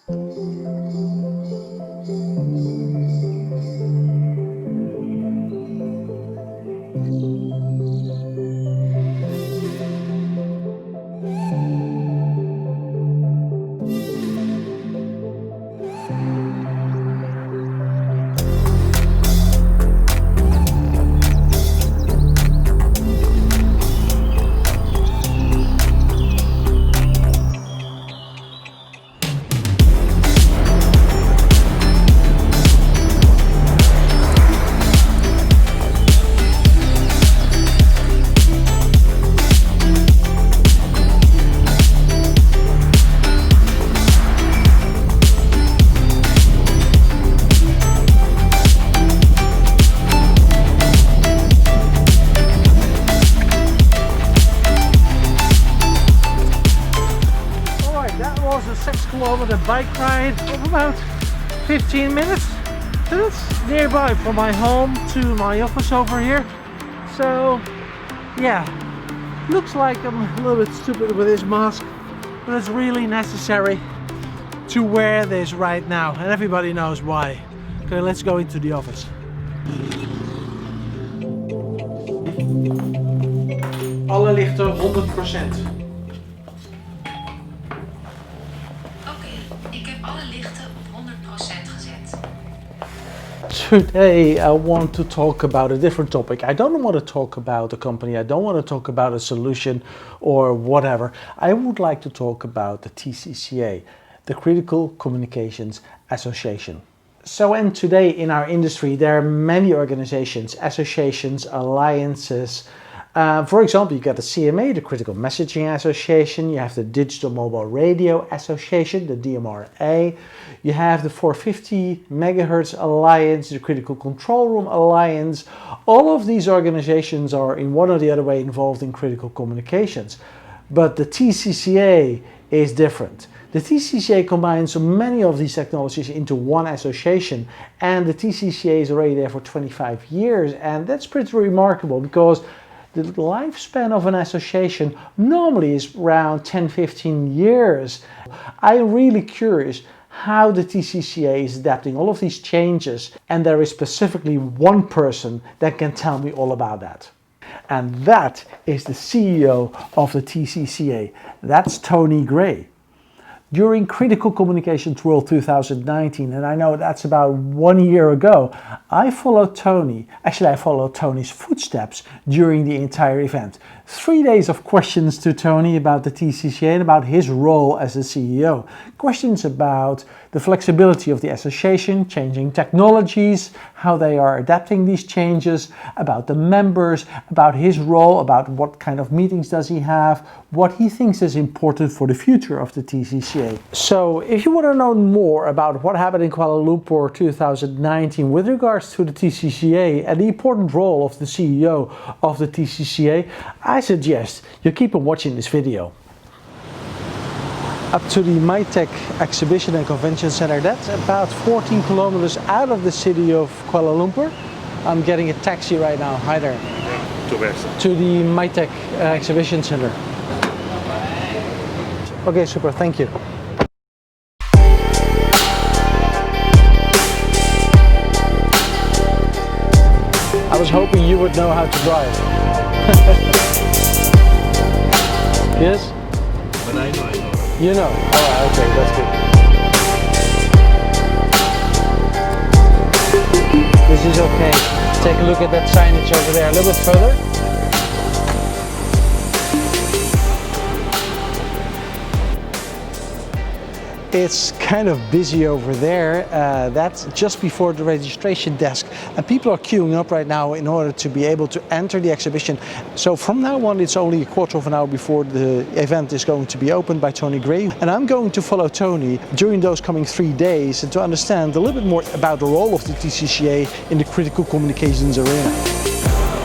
A 6-kilometer bike ride of about 15 minutes. So that's nearby from my home to my office over here. So yeah, looks like I'm a little bit stupid with this mask, but it's really necessary to wear this right now, and everybody knows why. Okay, let's go into the office. Alle lichten 100%. Today I want to talk about a different topic. I don't want to talk about a company, I don't want to talk about a solution or whatever. I would like to talk about the TCCA, the Critical Communications Association. And today in our industry there are many organizations, associations, alliances. For example, you got the CMA, the Critical Messaging Association, you have the Digital Mobile Radio Association, the DMRA, you have the 450 MHz Alliance, the Critical Control Room Alliance. All of these organizations are in one or the other way involved in critical communications. But the TCCA is different. The TCCA combines many of these technologies into one association, and the TCCA is already there for 25 years, and that's pretty remarkable because the lifespan of an association normally is around 10-15 years. I'm really curious how the TCCA is adapting all of these changes, and there is specifically one person that can tell me all about that. And that is the CEO of the TCCA. That's Tony Gray. During Critical Communications World 2019, and I know that's about 1 year ago, I followed Tony. Actually, I followed Tony's footsteps during the entire event. 3 days of questions to Tony about the TCCA and about his role as the CEO. Questions about the flexibility of the association, changing technologies, how they are adapting these changes, about the members, about his role, about what kind of meetings does he have, what he thinks is important for the future of the TCCA. So if you want to know more about what happened in Kuala Lumpur 2019 with regards to the TCCA and the important role of the CEO of the TCCA, I suggest you keep on watching this video. Up to the MyTech Exhibition and Convention Center, that's about 14 kilometers out of the city of Kuala Lumpur. I'm getting a taxi right now. Hi there. To where? To the MyTech Exhibition Center. Okay, super, thank you. I was hoping you would know how to drive. Yes? But I know. You know? Oh, okay, that's good. This is okay. Take a look at that signage over there. A little bit further. It's kind of busy over there. That's just before the registration desk, and people are queuing up right now in order to be able to enter the exhibition. So from now on, it's only a quarter of an hour before the event is going to be opened by Tony Gray, and I'm going to follow Tony during those coming 3 days and to understand a little bit more about the role of the TCCA in the critical communications arena.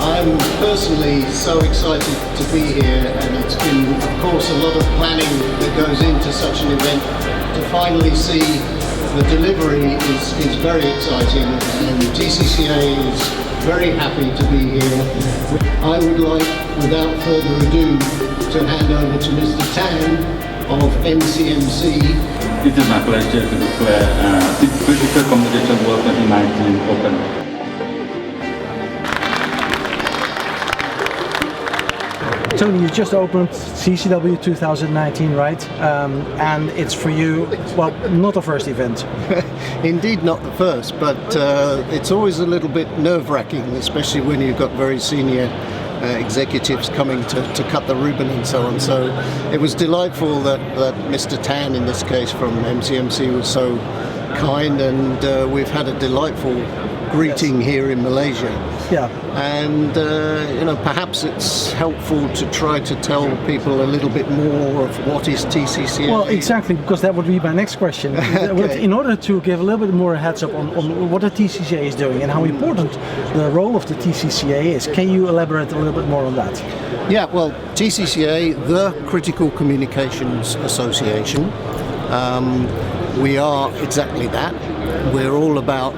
I'm personally so excited to be here, and it's been, of course, a lot of planning that goes into such an event. To finally see the delivery is very exciting, and TCCA is very happy to be here. I would like, without further ado, to hand over to Mr. Tan of NCMC It is my pleasure to declare the Critical Communication World 2019 open. Tony, you just opened CCW 2019, right? And it's for you, well, not the first event. Indeed not the first, but it's always a little bit nerve-wracking, especially when you've got very senior executives coming to cut the ribbon and so on. So it was delightful that Mr. Tan, in this case from MCMC, was so kind, and we've had a delightful greeting here in Malaysia. Yeah. And perhaps it's helpful to try to tell people a little bit more of what is TCCA. Well, exactly, because that would be my next question. Okay. In order to give a little bit more heads up on what the TCCA is doing and how important the role of the TCCA is, can you elaborate a little bit more on that? Yeah, well, TCCA, the Critical Communications Association, we are exactly that. We're all about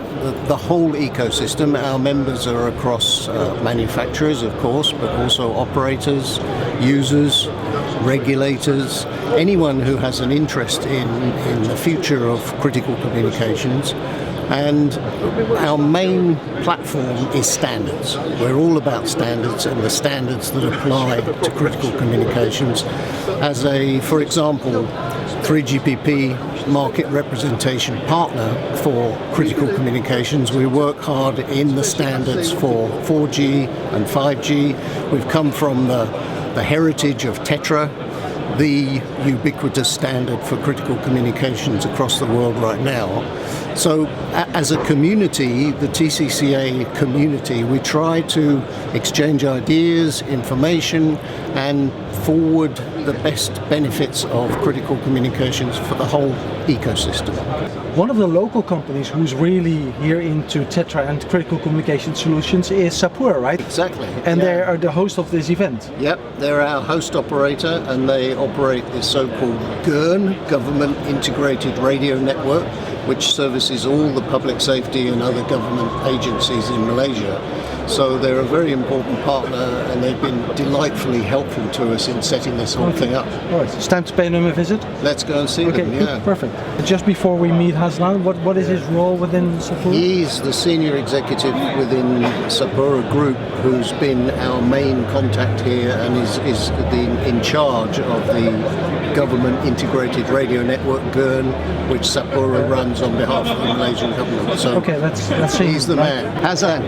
the whole ecosystem. Our members are across manufacturers, of course, but also operators, users, regulators, anyone who has an interest in the future of critical communications. And our main platform is standards. We're all about standards and the standards that apply to critical communications. As for example, 3GPP market representation partner for critical communications, we work hard in the standards for 4G and 5G. We've come from the heritage of Tetra, the ubiquitous standard for critical communications across the world right now. So as a community, the TCCA community, we try to exchange ideas, information, and forward the best benefits of critical communications for the whole ecosystem. One of the local companies who's really here into Tetra and critical communication solutions is Sapura, right? Exactly. And yeah. they are the host of this event. Yep, they're our host operator, and they operate the so-called GERN, Government Integrated Radio Network, which services all the public safety and other government agencies in Malaysia. So they're a very important partner, and they've been delightfully helpful to us in setting this whole thing up. All right, it's time to pay them a visit. Let's go and see them, Good, yeah. perfect. Just before we meet Haslan, what is his role within Sapura? He's the senior executive within Sapura Group, who's been our main contact here and is in charge of the Government Integrated Radio Network, GERN, which Sapura runs on behalf of the Malaysian government. So okay, let's see. He's the man. Hassan.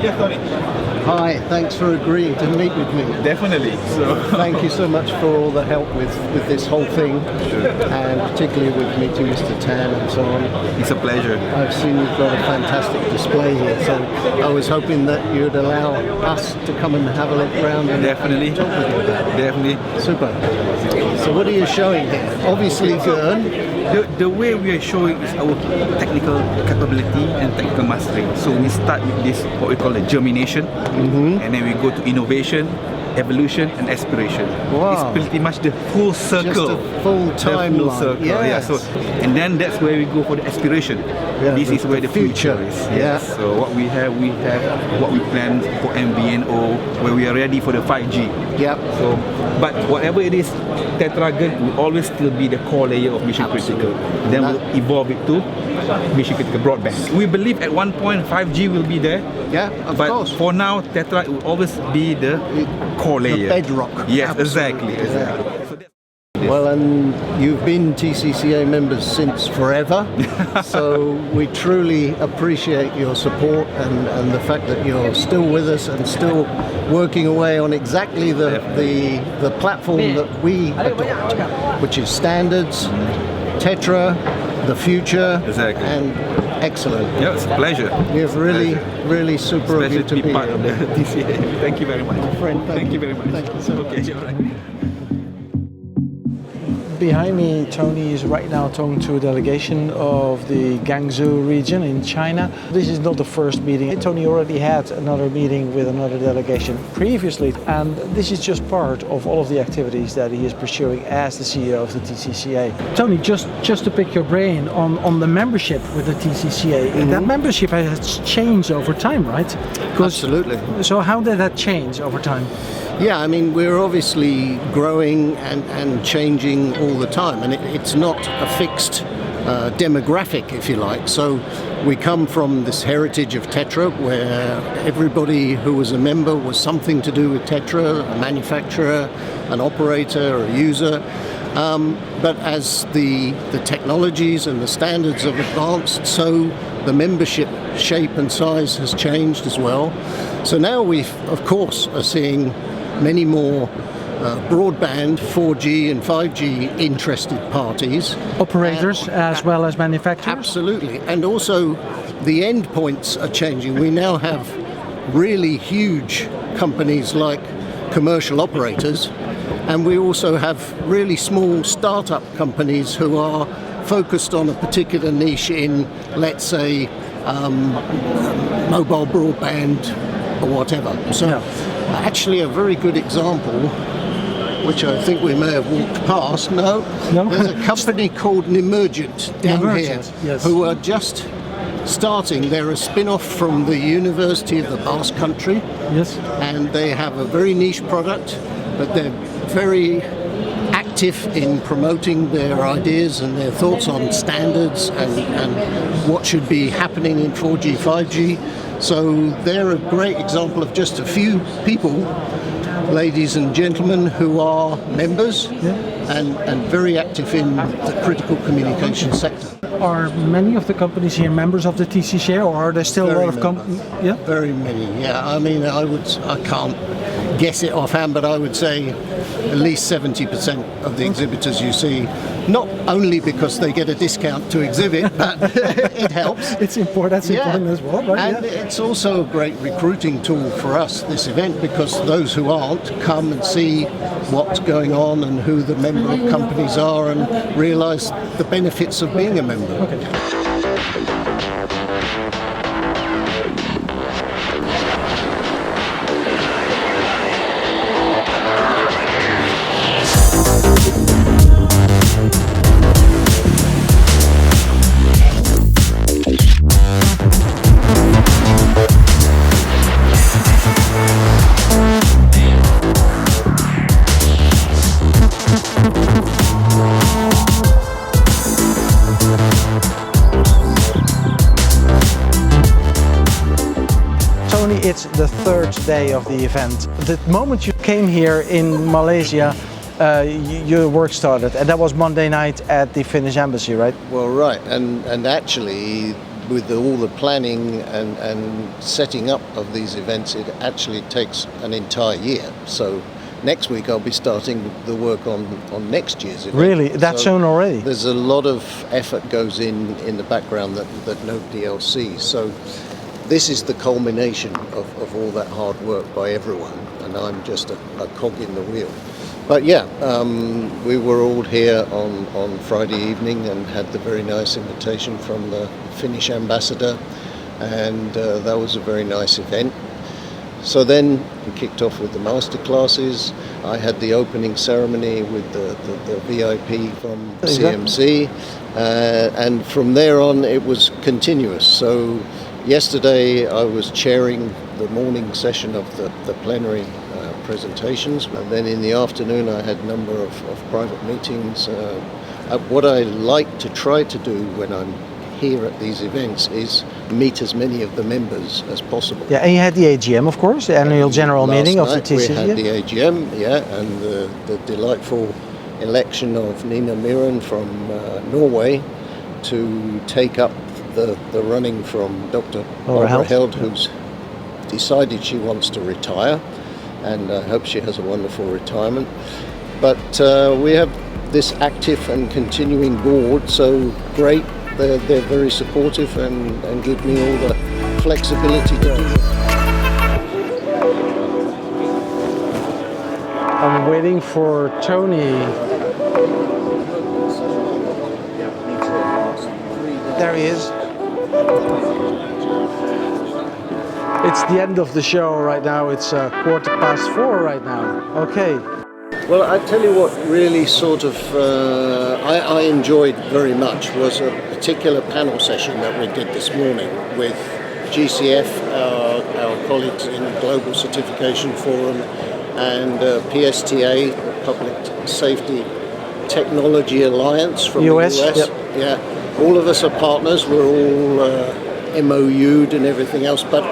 Hi, thanks for agreeing to meet with me. Definitely. So. Thank you so much for all the help with this whole thing, and particularly with meeting Mr. Tan and so on. It's a pleasure. I've seen you've got a fantastic display here, so I was hoping that you'd allow us to come and have a look around and Definitely. talk with you about it. Definitely. Super. So what are you showing here? Obviously GERN. The way we are showing is our technical capability and technical mastery. So we start with this, what we call the germination, and then we go to innovation, evolution, and aspiration. Wow. It's pretty much the full circle. Just a full timeline. Yeah. Yes. So, and then that's where we go for the aspiration. Yeah, This is where the future is. Yeah. Yes. So what we have what we plan for MVNO, where we are ready for the 5G. Yep. So, but whatever it is, Tetra will always still be the core layer of mission critical. Then we'll evolve it to mission critical broadband. We believe at one point 5G will be there. Yeah, of but course. for now, Tetra will always be the core layer. The bedrock. Yes, Absolutely. exactly. Yeah. So that's Well, and you've been TCCA members since forever, so we truly appreciate your support and the fact that you're still with us and still working away on exactly the platform that we adopt, which is standards, Tetra, the future, Exactly. and excellent. Yeah, it's a pleasure. It's really super of you Pleasure to be part here. of the TCA. Thank you very much. Friend, Thank you very much. Thank you so much. Okay, all right. Behind me, Tony is right now talking to a delegation of the Guangzhou region in China. This is not the first meeting. Tony already had another meeting with another delegation previously, and this is just part of all of the activities that he is pursuing as the CEO of the TCCA. Tony, just to pick your brain on the membership with the TCCA, that membership has changed over time, right? Absolutely. So how did that change over time? Yeah, I mean, we're obviously growing and changing all the time, and it's not a fixed demographic, if you like. So we come from this heritage of Tetra, where everybody who was a member was something to do with Tetra, a manufacturer, an operator, a user. But as the technologies and the standards have advanced, so the membership shape and size has changed as well. So now we, of course, are seeing many more broadband, 4G and 5G interested parties. Operators as well as manufacturers? Absolutely. And also the endpoints are changing. We now have really huge companies like commercial operators, and we also have really small startup companies who are focused on a particular niche in, let's say, mobile broadband or whatever. So actually a very good example, which I think we may have walked past. No. There's a company called Nemergent down here, yes, who are just starting. They're a spin-off from the University of the Basque Country. Yes. And they have a very niche product, but they're very active in promoting their ideas and their thoughts on standards and what should be happening in 4G, 5G. So they're a great example of just a few people, ladies and gentlemen, who are members and very active in the critical communication sector. Are many of the companies here members of the TCCA, or are there still a lot of companies? Yeah, very many. Yeah, I mean, I can't guess it offhand, but I would say at least 70% of the exhibitors you see, not only because they get a discount to exhibit, but it helps. It's important. That's important as well, right? And it's also a great recruiting tool for us, this event, because those who aren't come and see what's going on and who the member companies are and realise the benefits of being a member. Okay. It's the third day of the event. The moment you came here in Malaysia, your work started, and that was Monday night at the Finnish embassy, right? Well, right, and actually, with all the planning and setting up of these events, it actually takes an entire year. So next week I'll be starting the work on next year's event. Really? That's soon already? There's a lot of effort goes in the background that nobody else sees. So this is the culmination of all that hard work by everyone, and I'm just a cog in the wheel. But yeah, we were all here on Friday evening and had the very nice invitation from the Finnish ambassador, and that was a very nice event. So then we kicked off with the master classes. I had the opening ceremony with the VIP from CMC, and from there on it was continuous. So yesterday I was chairing the morning session of the plenary presentations, and then in the afternoon I had a number of private meetings. What I like to try to do when I'm here at these events is meet as many of the members as possible. Yeah, and you had the AGM, of course, the annual general meeting of the TCCA. We had the AGM, and the delightful election of Nina Miran from Norway to take up the running from Dr. Barbara Held, who's decided she wants to retire, and I hope she has a wonderful retirement. But we have this active and continuing board, so great. They're very supportive and give me all the flexibility to do it. I'm waiting for Tony. There he is. It's the end of the show right now. It's 4:15 right now. Okay. Well, I tell you what really sort of I enjoyed very much was a particular panel session that we did this morning with GCF, our colleagues in Global Certification Forum, and PSTA, Public Safety Technology Alliance from US, the US. yep. Yeah, all of us are partners. We're all MOU'd and everything else, but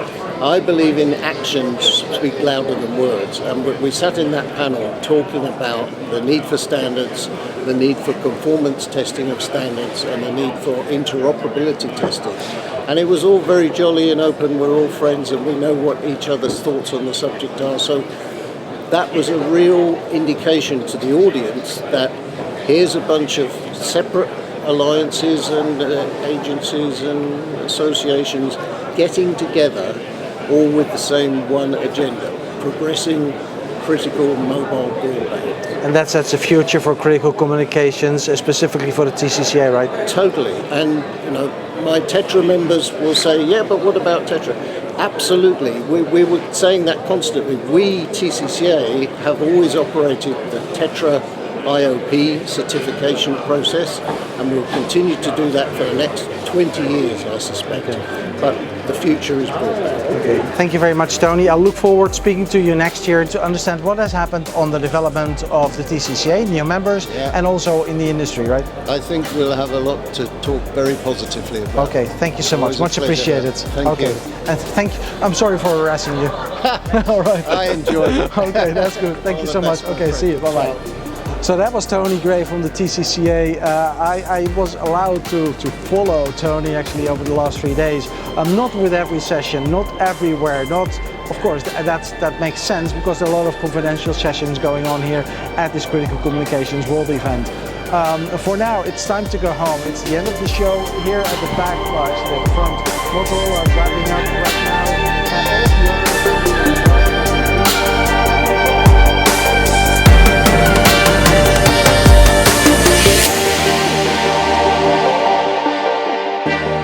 I believe in actions speak louder than words. And we sat in that panel talking about the need for standards, the need for conformance testing of standards, and the need for interoperability testing. And it was all very jolly and open. We're all friends and we know what each other's thoughts on the subject are. So that was a real indication to the audience that here's a bunch of separate alliances and agencies and associations getting together, all with the same one agenda, progressing critical mobile broadband. And that sets the future for critical communications, specifically for the TCCA, right? Totally. And my Tetra members will say, yeah, but what about Tetra? Absolutely. We were saying that constantly. We, TCCA, have always operated the Tetra IOP certification process, and we'll continue to do that for the next 20 years, I suspect. But the future is broadband. Okay. Thank you very much, Tony. I look forward to speaking to you next year to understand what has happened on the development of the TCCA, new members, and also in the industry, right? I think we'll have a lot to talk very positively about. Okay, thank you so much. Much appreciated. Thank you. And thank you. I'm sorry for harassing you. All right. I enjoyed it. Okay, that's good. Thank you so much. Okay, see you. Bye-bye. So that was Tony Gray from the TCCA. I was allowed to follow Tony actually over the last 3 days. Not with every session, not everywhere, not, of course, that makes sense because there are a lot of confidential sessions going on here at this Critical Communications World event. For now, it's time to go home. It's the end of the show here at the back, well, actually at the front. Motorola is wrapping up right now. And all of the other